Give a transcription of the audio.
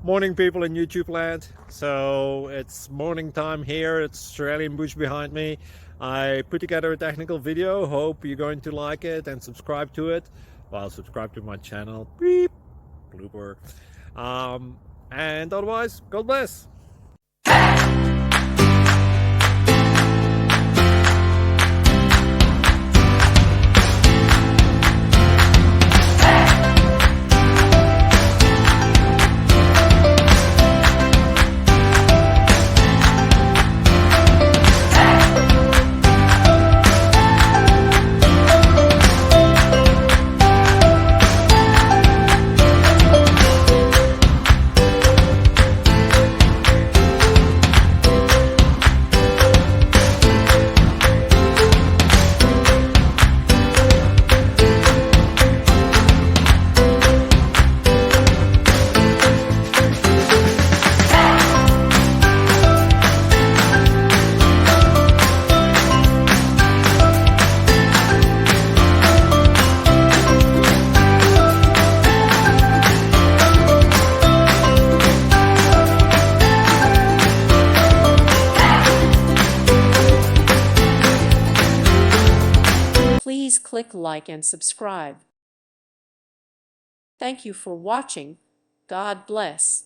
Morning, people in YouTube land. So it's morning time here. It's Australian bush behind me. I put together a technical video. Hope you're going to like it and subscribe to it. Well, subscribe to my channel. Beep, blooper. And otherwise, God bless. Please click like and subscribe. Thank you for watching. God bless.